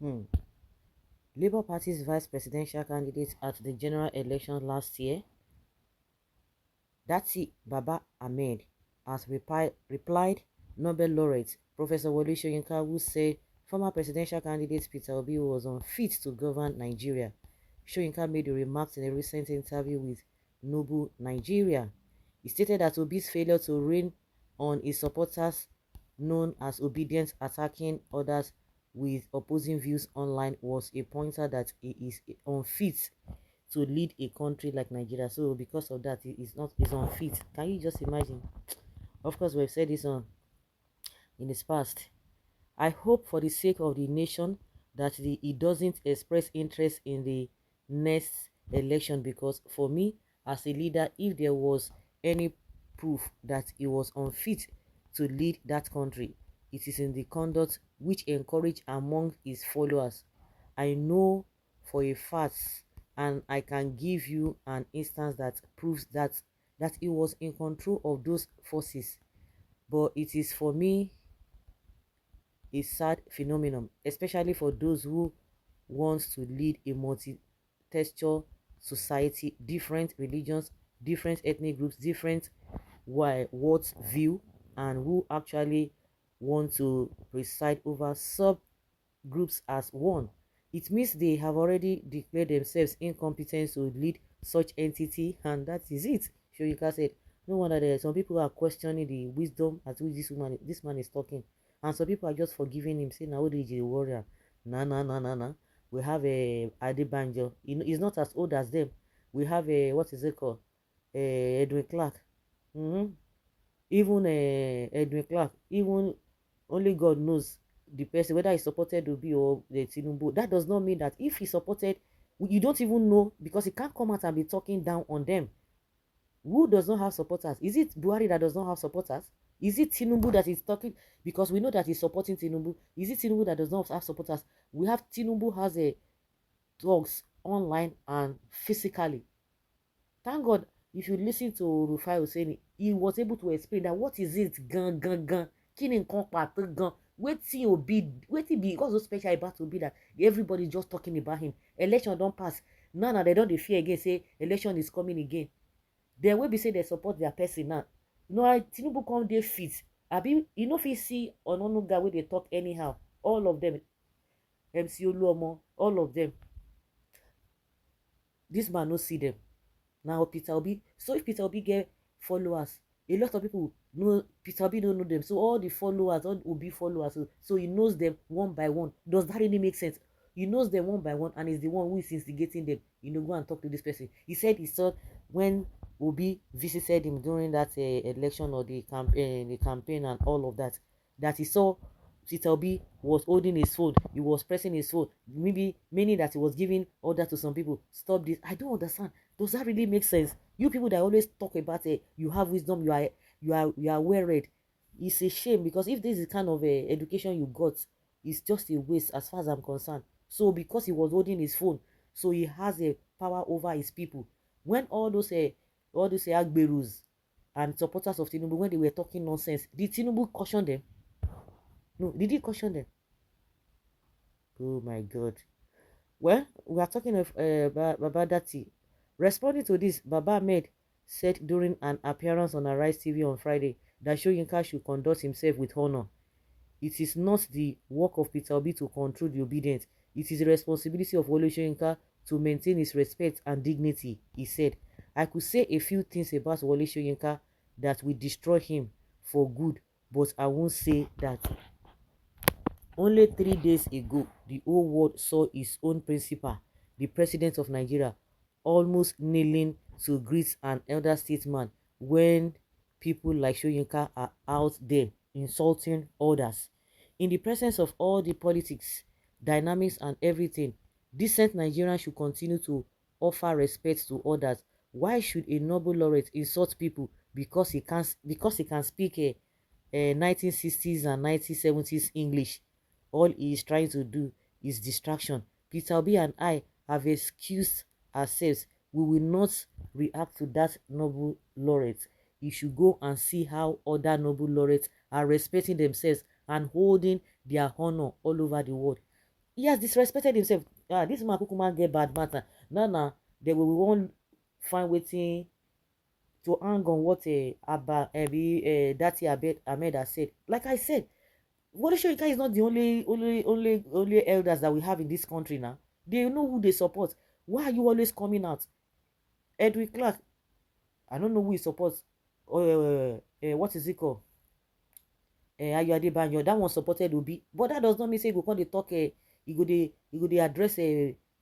Hmm. Labour Party's vice presidential candidate at the general election last year, Datti Baba Ahmed, has replied Nobel laureate Professor Wole Soyinka, who said former presidential candidate Peter Obi was unfit to govern Nigeria. Soyinka made the remarks in a recent interview with Noble Nigeria. He stated that Obi's failure to rein on his supporters, known as obedient, attacking others with opposing views online, was a pointer that he is unfit to lead a country like Nigeria. So because of that, he's unfit. Can you just imagine? Of course, we've said this on in his past. I hope for the sake of the nation that he doesn't express interest in the next election, because for me as a leader, if there was any proof that he was unfit to lead that country, it is in the conduct which encouraged among his followers. I know for a fact, and I can give you an instance that proves that he was in control of those forces. But it is for me a sad phenomenon, especially for those who want to lead a multi-textual society, different religions, different ethnic groups, different what view, and who actually want to preside over subgroups as one. It means they have already declared themselves incompetent to lead such entity, and that is it. Shoyinka said, no wonder there are some people who are questioning the wisdom at which this man is talking. And some people are just forgiving him, saying, "How old is the warrior? Nah, nah, nah, nah, nah. We have a Adebanjo. He's not as old as them. We have a, what is it called? Edwin Clark. Mm-hmm. Even Edwin Clark, even only God knows the person, whether he supported Obi or the Tinubu. That does not mean that if he supported, you don't even know, because he can't come out and be talking down on them. Who does not have supporters? Is it Buhari that does not have supporters? Is it Tinubu that is talking? Because we know that he's supporting Tinubu. Is it Tinubu that does not have supporters? We have Tinubu has a talks online and physically. Thank God, if you listen to Rufai Hussein, he was able to explain that what is it gan. Kí ni nǹkan pàtó gan? Wetin Obi, wetin be, what's so special about Obi that everybody just talking about him? Election don't pass. Now they don't dey fear again, say election is coming again. Then wey be say they support their person now. No, Tinubu come dey fit. Abi, you know if you see Ononuga wey dey talk anyhow, all of them, MC Oluomo, all of them, this man no see them. Now Peter Obi, so if Peter Obi get followers, a lot of people know Peter Obi don't know them. So all the followers, all Obi followers, so he knows them one by one. Does that really make sense? He knows them one by one, and is the one who is instigating them. Go and talk to this person. He said he saw when Obi visited him during that election or the campaign and all of that, that he saw Peter Obi was holding his phone. He was pressing his phone. Maybe meaning that he was giving order to some people. Stop this. I don't understand. Does that really make sense? You people that always talk about you have wisdom, you are well read. It's a shame, because if this is kind of education you got, it's just a waste as far as I'm concerned. So because he was holding his phone, so he has a power over his people. When all those Agberus and supporters of Tinubu, when they were talking nonsense, did Tinubu caution them? No, did he caution them? Oh my God. Well, we are talking of Baba Datti. Responding to this, Baba Ahmed said during an appearance on Arise TV on Friday that Soyinka should conduct himself with honor. It is not the work of Peter Obi to control the obedient. It is the responsibility of Wole Soyinka to maintain his respect and dignity, he said. I could say a few things about Wole Soyinka that will destroy him for good, but I won't say that. Only 3 days ago, the whole world saw his own principal, the president of Nigeria, almost kneeling to greet an elder statesman when people like Soyinka are out there insulting others. In the presence of all the politics, dynamics and everything, decent Nigerians should continue to offer respect to others. Why should a Nobel laureate insult people because he can speak a 1960s and 1970s English? All he is trying to do is distraction. Peter Obi and I have excused ourselves. We will not react to that Nobel laureate. You should go and see how other Nobel laureates are respecting themselves and holding their honor all over the world. He has disrespected himself. Ah, this man kukuma get bad matter. Now they will won't find waiting to hang on what Datti Ahmed has said. Like I said, Wole Soyinka is not the only elders that we have in this country now. They know who they support. Why are you always coming out? Edwin Clark, I don't know who he supports. What is it called? Ayo Adebanyo, that one supported Obi, but that does not mean say you go come dey talk. You go dey address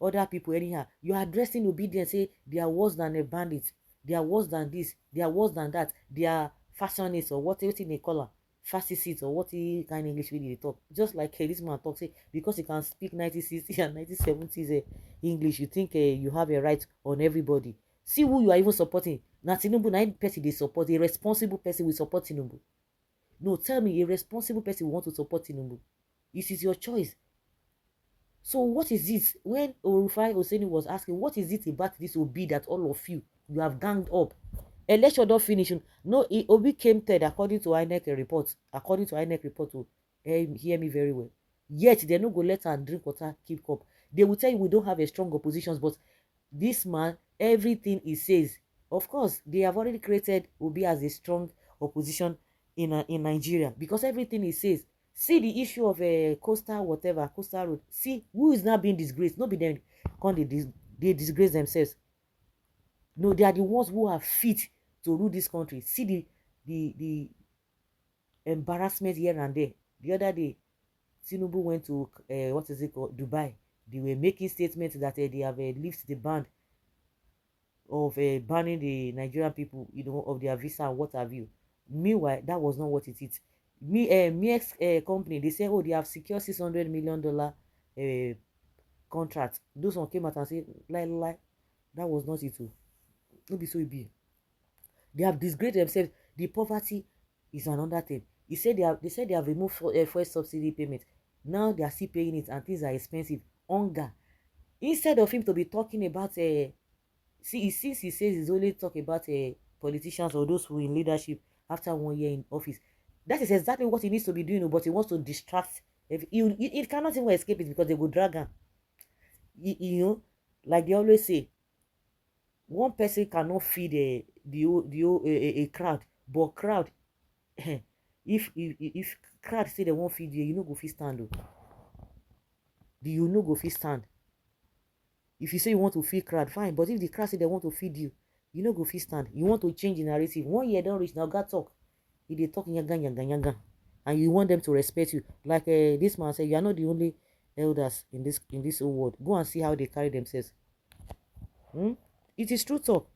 other people anyhow. You are addressing obedience, say they are worse than a bandit, they are worse than this, they are worse than that, they are fascionists or what wetin they call am, fascists or what kind English wey dey talk. Just like this man talk say because he can speak 1960s and 1970s English, you think you have a right on everybody. See who you are even supporting. Na Tinubu, na person dey support. A responsible person will support Tinubu. No, tell me, a responsible person will want to support Tinubu. This is your choice. So what is it? When Orufai Oseni was asking, what is it about this Obi that all of you have ganged up? Election don't finish. No, Obi came third according to INEC report. According to INEC report, to hear me very well. Yet they no go let her drink water, keep cup. They will tell you we don't have a strong opposition, but this man, everything he says, of course, they have already created Obi as a strong opposition in Nigeria, because everything he says. See the issue of a coastal whatever, coastal road. See who is now being disgraced. Not be them come they disgrace themselves. No, they are the ones who are fit to rule this country. See the embarrassment here and there. The other day, Tinubu went to what is it called, Dubai. They were making statements that they have lifted the ban of banning the Nigerian people, of their visa and what have you. Meanwhile, that was not what it is. Ex company, they say, oh, they have secured $600 million contract. Those one came out and said, lie, that was not it. No be so it be. They have disgraced themselves. The poverty is another thing. They said they have removed fuel subsidy payment. Now they are still paying it, and things are expensive. Hunger. Instead of him to be talking about since he says he's only talk about politicians or those who in leadership after 1 year in office. That is exactly what he needs to be doing, but he wants to distract. He cannot even escape it because they will drag him. Like they always say, one person cannot feed a crowd, but crowd, if crowd say they won't feed you, you no go fit stand. You no go fit stand. If you say you want to feed crowd, fine, but if the crowd say they want to feed you, you no go fit stand. You want to change the narrative. 1 year don't reach now, God talk. If they talk yaga, and you want them to respect you, like this man said, you are not the only elders in this whole world. Go and see how they carry themselves. It is true talk.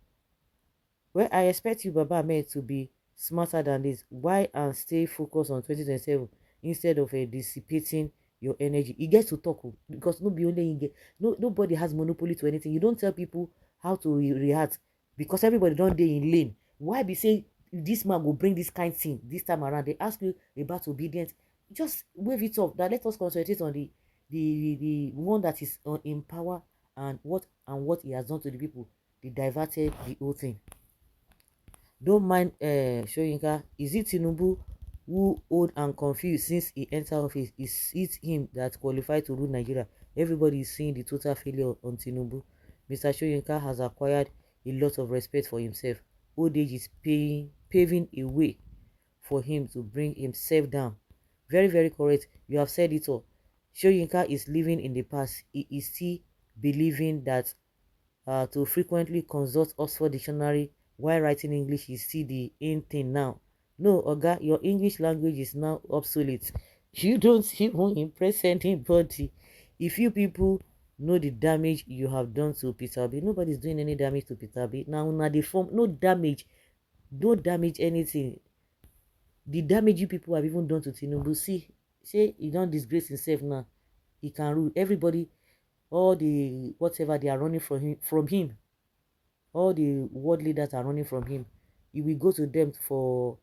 Well, I expect you, Baba Ahmed, to be smarter than this. Why and stay focused on 2027 instead of dissipating your energy. You get to talk because nobody has monopoly to anything. You don't tell people how to react because everybody don't dey in lane. Why be say this man will bring this kind of thing this time around? They ask you about obedience. Just wave it off. That let us concentrate on the one that is in power and what he has done to the people. They diverted the whole thing. Don't mind Soyinka. Is it Tinubu who old and confused since he entered office? Is it him that qualified to rule Nigeria? Everybody is seeing the total failure on Tinubu. Mr. Soyinka has acquired a lot of respect for himself. Old age is paving a way for him to bring himself down. Very, very correct. You have said it all. Soyinka is living in the past. He is still believing that to frequently consult Oxford Dictionary while writing English is still the in thing now. No, Oga, your English language is now obsolete. You don't even impress anybody. If you people know the damage you have done to Peter Obi, nobody's doing any damage to Peter Obi. Now, the form, no damage. Don't damage anything. The damage you people have even done to Tinubu. See, say he don't disgrace himself now. He can rule everybody. All the whatever they are running from him. All the world leaders are running from him. He will go to them for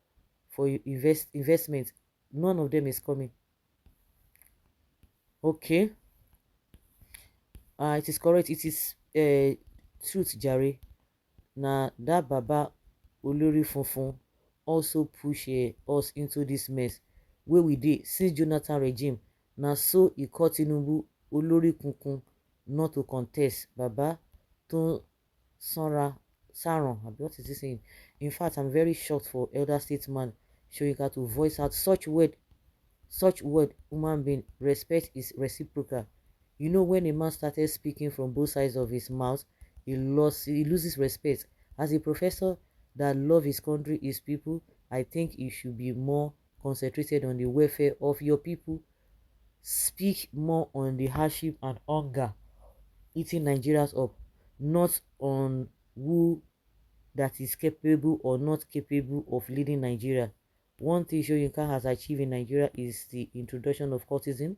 investment. None of them is coming. Okay. It is correct. It is truth, Jare. Now that Baba Olori Funfun also push us into this mess where we did since Jonathan regime. Now so he caught Tinubu olórí kunkun not to contest. Baba tó sanra saran, what is he saying? In fact, I'm very shocked for elder statesman Soyinka to voice out such word human being. Respect is reciprocal. You know, when a man started speaking from both sides of his mouth, he loses respect. As a professor that love his country, his people, I think he should be more concentrated on the welfare of your people. Speak more on the hardship and hunger eating Nigerians up, not on who that is capable or not capable of leading Nigeria. One thing Shoyinka has achieved in Nigeria is the introduction of cultism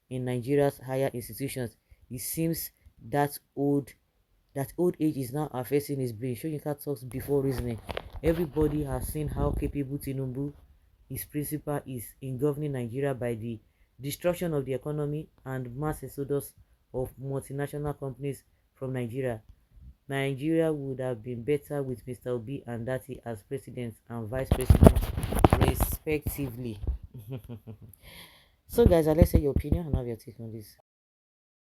in Nigeria's higher institutions. It seems that old age is now affecting his brain. Shoyinka talks before reasoning. Everybody has seen how capable Tinubu, his principal, is in governing Nigeria by the destruction of the economy and mass exodus of multinational companies from Nigeria. Nigeria would have been better with Mr. Obi and Datti as president and vice president, respectively. So, guys, let's say your opinion and have your take on this.